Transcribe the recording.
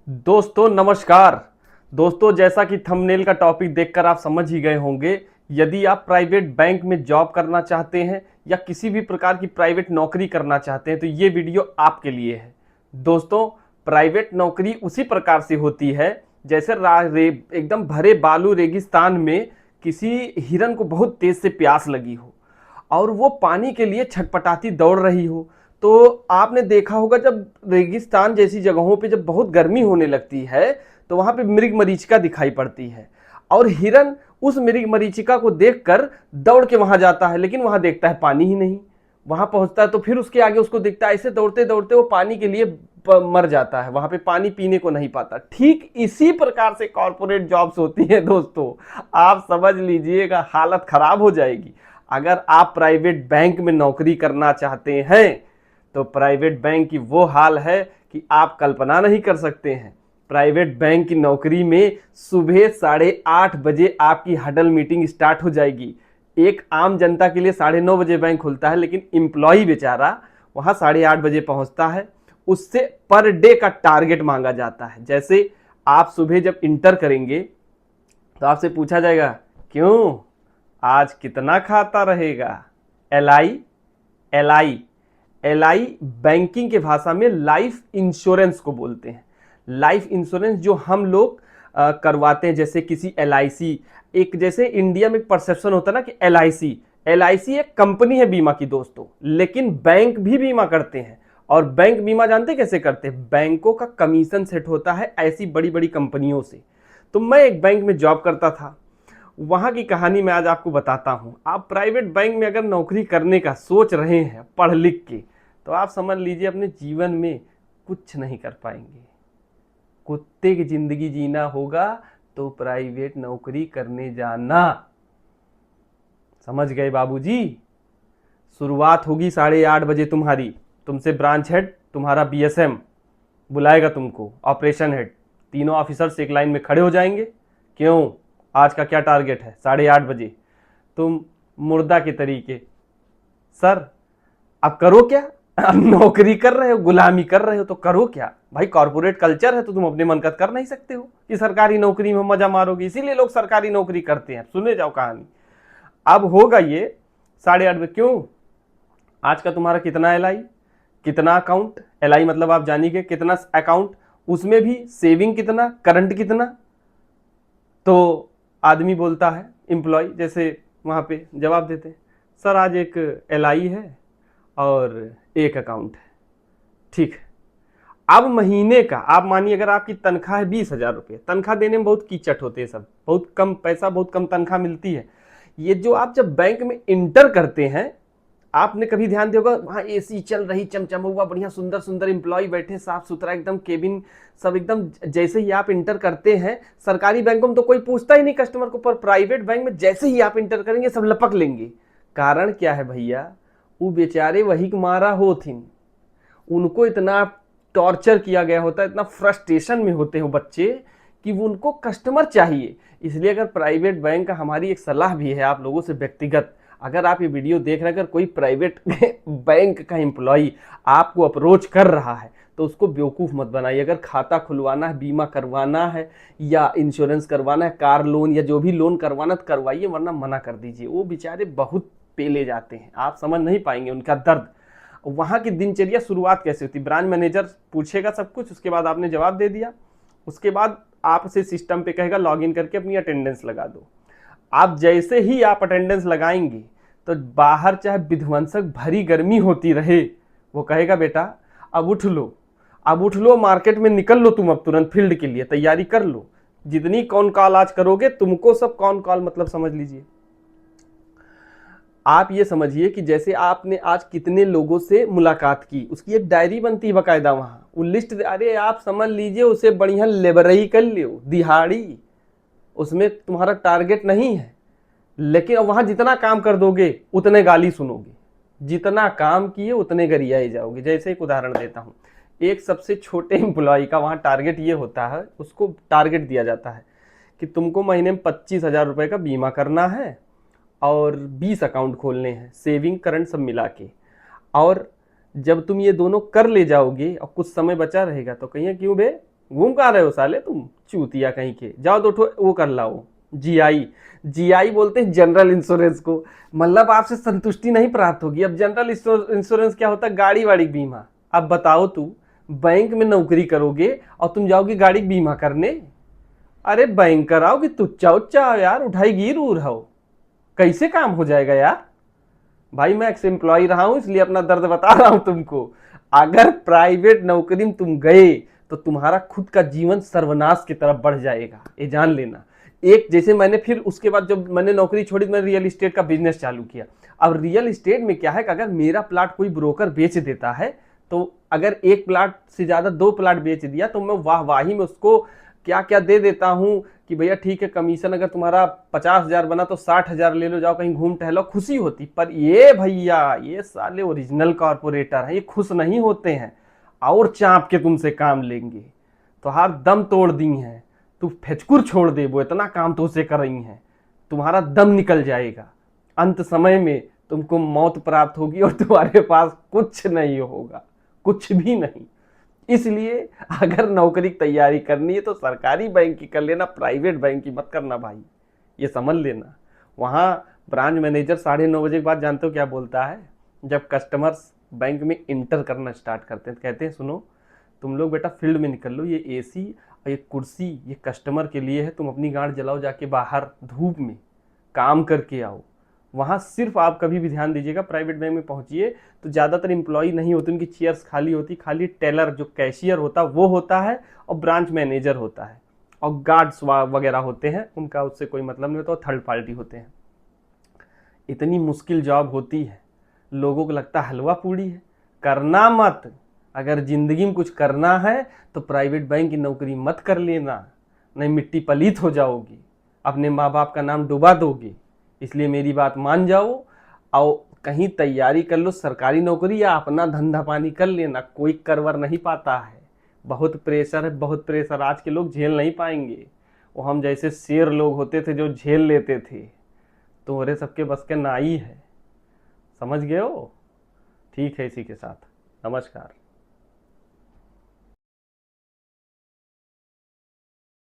दोस्तों नमस्कार। दोस्तों जैसा कि थंबनेल का टॉपिक देखकर आप समझ ही गए होंगे, यदि आप प्राइवेट बैंक में जॉब करना चाहते हैं या किसी भी प्रकार की प्राइवेट नौकरी करना चाहते हैं तो ये वीडियो आपके लिए है। दोस्तों प्राइवेट नौकरी उसी प्रकार से होती है जैसे एकदम भरे बालू रेगिस्तान में किसी हिरन को बहुत तेज से प्यास लगी हो और वो पानी के लिए छटपटाती दौड़ रही हो। तो आपने देखा होगा जब रेगिस्तान जैसी जगहों पे जब बहुत गर्मी होने लगती है तो वहां पे मृग मरीचिका दिखाई पड़ती है और हिरन उस मृग मरीचिका को देखकर दौड़ के वहां जाता है, लेकिन वहां देखता है पानी ही नहीं। वहां पहुंचता है तो फिर उसके आगे उसको देखता है, ऐसे दौड़ते दौड़ते वो पानी के लिए मर जाता है, वहां पे पानी पीने को नहीं पाता। ठीक इसी प्रकार से कॉर्पोरेट जॉब्स होती है दोस्तों। आप समझ लीजिएगा हालत खराब हो जाएगी। अगर आप प्राइवेट बैंक में नौकरी करना चाहते हैं तो प्राइवेट बैंक की वो हाल है कि आप कल्पना नहीं कर सकते हैं। प्राइवेट बैंक की नौकरी में सुबह 8:30 बजे आपकी हडल मीटिंग स्टार्ट हो जाएगी। एक आम जनता के लिए 9:30 बजे बैंक खुलता है, लेकिन एम्प्लॉय बेचारा वहां 8:30 बजे पहुंचता है। उससे पर डे का टारगेट मांगा जाता है। जैसे आप सुबह जब इंटर करेंगे तो आपसे पूछा जाएगा, क्यों आज कितना खाता रहेगा? एलआई एलआई एलआई बैंकिंग के भाषा में लाइफ इंश्योरेंस को बोलते हैं। लाइफ इंश्योरेंस जो हम लोग करवाते हैं, जैसे किसी एलआईसी, एक जैसे इंडिया में परसेप्शन होता है ना कि एलआईसी एलआईसी एक कंपनी है बीमा की दोस्तों, लेकिन बैंक भी बीमा करते हैं। और बैंक बीमा जानते कैसे करते हैं? बैंकों का कमीशन सेट होता है ऐसी बड़ी बड़ी कंपनियों से। तो मैं एक बैंक में जॉब करता था, वहां की कहानी मैं आज आपको बताता हूं। आप प्राइवेट बैंक में अगर नौकरी करने का सोच रहे हैं पढ़ लिख के, तो आप समझ लीजिए अपने जीवन में कुछ नहीं कर पाएंगे। कुत्ते की जिंदगी जीना होगा तो प्राइवेट नौकरी करने जाना। समझ गए बाबूजी? शुरुआत होगी 8:30 बजे तुम्हारी। तुमसे ब्रांच हेड, तुम्हारा बीएसएम बुलाएगा तुमको, ऑपरेशन हेड, तीनों ऑफिसर्स एक लाइन में खड़े हो जाएंगे। क्यों, आज का क्या टारगेट है? 8:30 बजे। तुम मुर्दा के तरीके, सर अब करो क्या? अब नौकरी कर रहे हो, गुलामी कर रहे हो तो करो क्या भाई? कॉर्पोरेट कल्चर है तो तुम अपने मन का कर नहीं सकते हो कि सरकारी नौकरी में मजा मारोगे। इसीलिए लोग सरकारी नौकरी करते हैं। सुने जाओ कहानी। अब होगा ये 8:30 बजे। क्यों, आज का तुम्हारा कितना एलआई, कितना अकाउंट? एलआई मतलब आप जानिए कितना अकाउंट, उसमें भी सेविंग कितना, करंट कितना। तो आदमी बोलता है, एम्प्लॉय जैसे वहां पे जवाब देते हैं, सर आज एक एलआई है और एक अकाउंट है। ठीक है। अब महीने का आप मानिए अगर आपकी तनख्वाह है 20,000 रुपये, तनख्वाह देने में बहुत कीचट होते हैं, सब बहुत कम पैसा, बहुत कम तनख्वाह मिलती है। ये जो आप जब बैंक में इंटर करते हैं, आपने कभी ध्यान दिया होगा वहां एसी चल रही, चमचम हुआ, बढ़िया सुंदर सुंदर एम्प्लॉय बैठे, साफ सुथरा एकदम केबिन, सब एकदम। जैसे ही आप इंटर करते हैं, सरकारी बैंकों में तो कोई पूछता ही नहीं कस्टमर को, पर प्राइवेट बैंक में जैसे ही आप इंटर करेंगे सब लपक लेंगे। कारण क्या है भैया? वो बेचारे वही मारा होथिन, उनको इतना टॉर्चर किया गया होता है, इतना फ्रस्ट्रेशन में होते हो बच्चे कि वो उनको कस्टमर चाहिए। इसलिए अगर प्राइवेट बैंक का, हमारी एक सलाह भी है आप लोगों से व्यक्तिगत, अगर आप ये वीडियो देख रहे हैं, अगर कोई प्राइवेट बैंक का एम्प्लॉय आपको अप्रोच कर रहा है तो उसको बेवकूफ़ मत बनाइए। अगर खाता खुलवाना है, बीमा करवाना है या इंश्योरेंस करवाना है, कार लोन या जो भी लोन करवाना तो करवाइए, वरना मना कर दीजिए। वो बेचारे बहुत पेले जाते हैं, आप समझ नहीं पाएंगे उनका दर्द। वहाँ की दिनचर्या शुरुआत कैसे होती? ब्रांच मैनेजर पूछेगा सब कुछ, उसके बाद आपने जवाब दे दिया, उसके बाद आपसे सिस्टम पे कहेगा लॉगिन करके अपनी अटेंडेंस लगा दो। आप जैसे ही आप अटेंडेंस लगाएंगे तो बाहर चाहे विध्वंसक भरी गर्मी होती रहे, वो कहेगा बेटा अब उठ लो, अब उठ लो, मार्केट में निकल लो, तुम अब तुरंत फील्ड के लिए तैयारी कर लो। जितनी कौन कॉल आज करोगे तुमको सब कौन कॉल, मतलब समझ लीजिए। आप ये समझिए कि जैसे आपने आज कितने लोगों से मुलाकात की, उसकी एक डायरी बनती है बकायदा, वहां वो लिस्ट। अरे आप समझ लीजिए उसे बढ़िया लेबरई कर लियो, दिहाड़ी, उसमें तुम्हारा टारगेट नहीं है, लेकिन वहां जितना काम कर दोगे उतने गाली सुनोगे, जितना काम किए उतने गरियाए जाओगे। जैसे एक उदाहरण देता हूं, एक सबसे छोटे एम्प्लॉय का वहां टारगेट ये होता है, उसको टारगेट दिया जाता है कि तुमको महीने में 25,000 रुपए का बीमा करना है और 20 अकाउंट खोलने हैं, सेविंग करंट सब मिला के। और जब तुम ये दोनों कर ले जाओगे और कुछ समय बचा रहेगा तो कहिए क्यों बे घूम कहाँ रहे हो साले तुम चूतिया कहीं के। जाओ तो उठो वो कर लाओ जीआई। जीआई बोलते हैं जनरल इंश्योरेंस को। मतलब आपसे संतुष्टि नहीं प्राप्त होगी। अब जनरल इंश्योरेंस क्या होता है? गाड़ी वाड़ी बीमा। अब बताओ तू बैंक में नौकरी करोगे और तुम जाओगे गाड़ी बीमा करने? अरे बैंक कराओ कि तुच्चा उच्चा यार, उठाई गिर उर हो, कैसे काम हो जाएगा यार? भाई मैं एक्स एम्प्लॉय रहा हूं इसलिए अपना दर्द बता रहा हूं तुमको। अगर प्राइवेट नौकरी में तुम गए तो तुम्हारा खुद का जीवन सर्वनाश की तरफ बढ़ जाएगा, ये जान लेना। एक जैसे मैंने फिर उसके बाद जब मैंने नौकरी छोड़ी, मैंने रियल एस्टेट का बिजनेस चालू किया। अब रियल एस्टेट में क्या है कि अगर मेरा प्लाट कोई ब्रोकर बेच देता है, तो अगर एक प्लाट से ज्यादा 2 प्लाट बेच दिया तो मैं वाहवाही में उसको क्या क्या दे देता हूं कि भैया ठीक है, कमीशन अगर तुम्हारा 50,000 बना तो 60,000 ले लो, जाओ कहीं घूम टहलो, खुशी होती। पर ये भैया, ये साले ओरिजिनल कॉर्पोरेटर हैं, ये खुश नहीं होते हैं और चाप के तुमसे काम लेंगे। तो हार दम तोड़ दी हैं, तू फेचकुर छोड़ दे, वो इतना काम तो उसे कर रही हैं, तुम्हारा दम निकल जाएगा। अंत समय में तुमको मौत प्राप्त होगी और तुम्हारे पास कुछ नहीं होगा, कुछ भी नहीं। इसलिए अगर नौकरी की तैयारी करनी है तो सरकारी बैंक की कर लेना, प्राइवेट बैंक की मत करना भाई, ये समझ लेना। वहाँ ब्रांच मैनेजर 9:30 बजे के बाद जानते हो क्या बोलता है? जब कस्टमर्स बैंक में इंटर करना स्टार्ट करते हैं तो कहते हैं सुनो तुम लोग बेटा फील्ड में निकल लो, ये एसी और ये कुर्सी ये कस्टमर के लिए है, तुम अपनी गांड जलाओ जाके बाहर धूप में काम करके आओ। वहाँ सिर्फ आप कभी भी ध्यान दीजिएगा, प्राइवेट बैंक में पहुंचिए तो ज़्यादातर इंप्लॉई नहीं होती, उनकी चेयर्स खाली होती, खाली टेलर जो कैशियर होता वो होता है और ब्रांच मैनेजर होता है और गार्ड्स वगैरह होते हैं, उनका उससे कोई मतलब नहीं होता, और थर्ड पार्टी होते हैं। इतनी मुश्किल जॉब होती है, लोगों को लगता है हलवा पूड़ी है। करना मत। अगर जिंदगी में कुछ करना है तो प्राइवेट बैंक की नौकरी मत कर लेना, नहीं मिट्टी पलीत हो जाओगी, अपने माँ बाप का नाम डुबा दोगे। इसलिए मेरी बात मान जाओ और कहीं तैयारी कर लो सरकारी नौकरी, या अपना धंधा पानी कर लेना, कोई करवर नहीं पाता है। बहुत प्रेशर है, बहुत प्रेशर, आज के लोग झेल नहीं पाएंगे। वो हम जैसे शेर लोग होते थे जो झेल लेते थे, तो अरे सबके बस के नाई है। समझ गए हो? ठीक है, इसी के साथ नमस्कार।